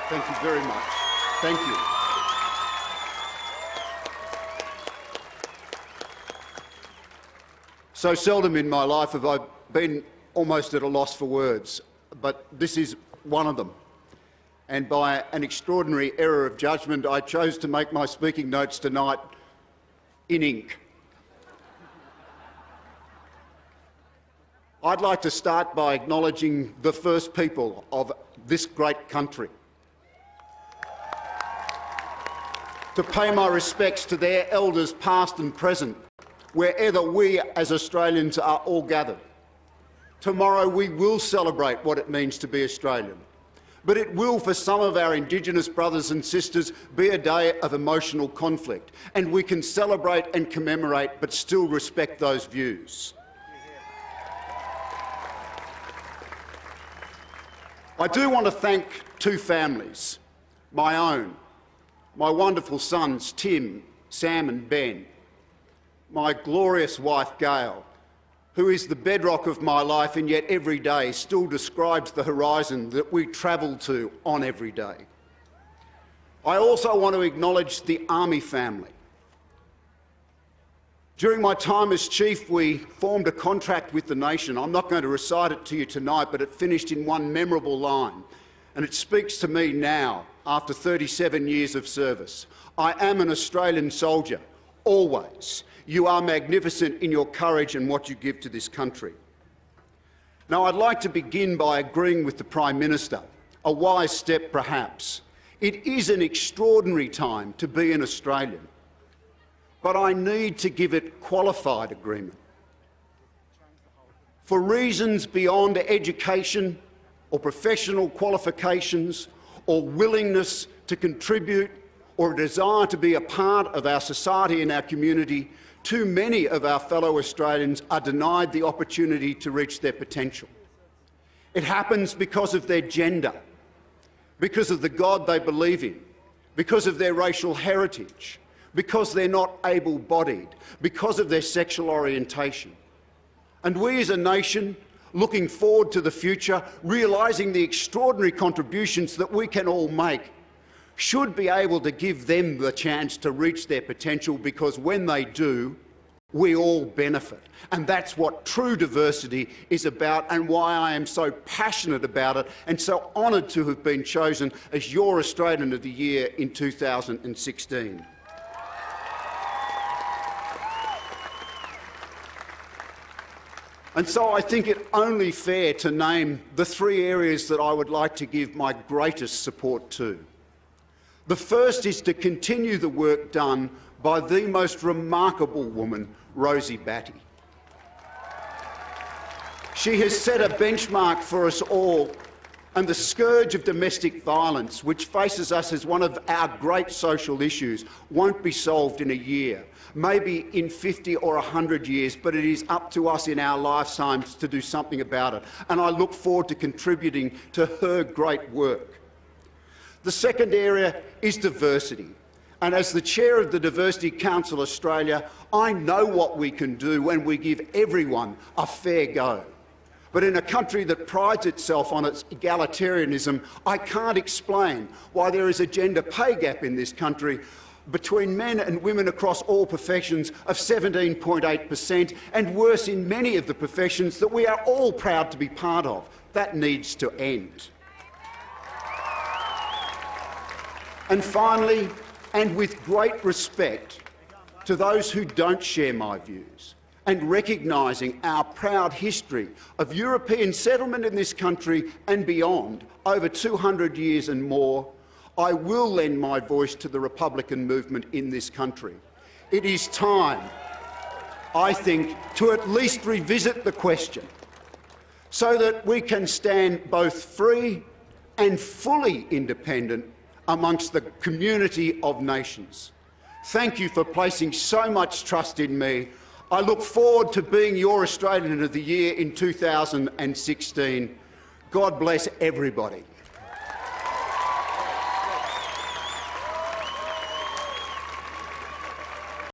Thank you very much. Thank you. So seldom in my life have I been almost at a loss for words, but this is one of them. And by an extraordinary error of judgment, I chose to make my speaking notes tonight in ink. I'd like to start by acknowledging the first people of this great country, to pay my respects to their elders past and present, wherever we as Australians are all gathered. Tomorrow we will celebrate what it means to be Australian, but it will, for some of our Indigenous brothers and sisters, be a day of emotional conflict, and we can celebrate and commemorate but still respect those views. I do want to thank two families, my own, my wonderful sons Tim, Sam and Ben, my glorious wife Gail, who is the bedrock of my life and yet every day still describes the horizon that we travel to on every day. I also want to acknowledge the Army family. During my time as Chief, we formed a contract with the nation. I'm not going to recite it to you tonight, but it finished in one memorable line, and it speaks to me now, after 37 years of service. I am an Australian soldier, always. You are magnificent in your courage and what you give to this country. Now, I'd like to begin by agreeing with the Prime Minister, a wise step perhaps. It is an extraordinary time to be an Australian, but I need to give it qualified agreement. For reasons beyond education or professional qualifications or willingness to contribute or a desire to be a part of our society and our community, too many of our fellow Australians are denied the opportunity to reach their potential. It happens because of their gender, because of the God they believe in, because of their racial heritage, because they're not able-bodied, because of their sexual orientation. And we as a nation, looking forward to the future, realising the extraordinary contributions that we can all make, should be able to give them the chance to reach their potential, because when they do, we all benefit. And that's what true diversity is about, and why I am so passionate about it and so honoured to have been chosen as your Australian of the Year in 2016. And so I think it only fair to name the three areas that I would like to give my greatest support to. The first is to continue the work done by the most remarkable woman, Rosie Batty. She has set a benchmark for us all, and the scourge of domestic violence, which faces us as one of our great social issues, won't be solved in a year, maybe in 50 or 100 years, but it is up to us in our lifetimes to do something about it. And I look forward to contributing to her great work. The second area is diversity. And as the chair of the Diversity Council Australia, I know what we can do when we give everyone a fair go. But in a country that prides itself on its egalitarianism, I can't explain why there is a gender pay gap in this country between men and women across all professions of 17.8%, and worse in many of the professions that we are all proud to be part of. That needs to end. And finally, and with great respect to those who don't share my views, and recognising our proud history of European settlement in this country and beyond, over 200 years and more, I will lend my voice to the Republican movement in this country. It is time, I think, to at least revisit the question so that we can stand both free and fully independent amongst the community of nations. Thank you for placing so much trust in me. I look forward to being your Australian of the Year in 2016. God bless everybody.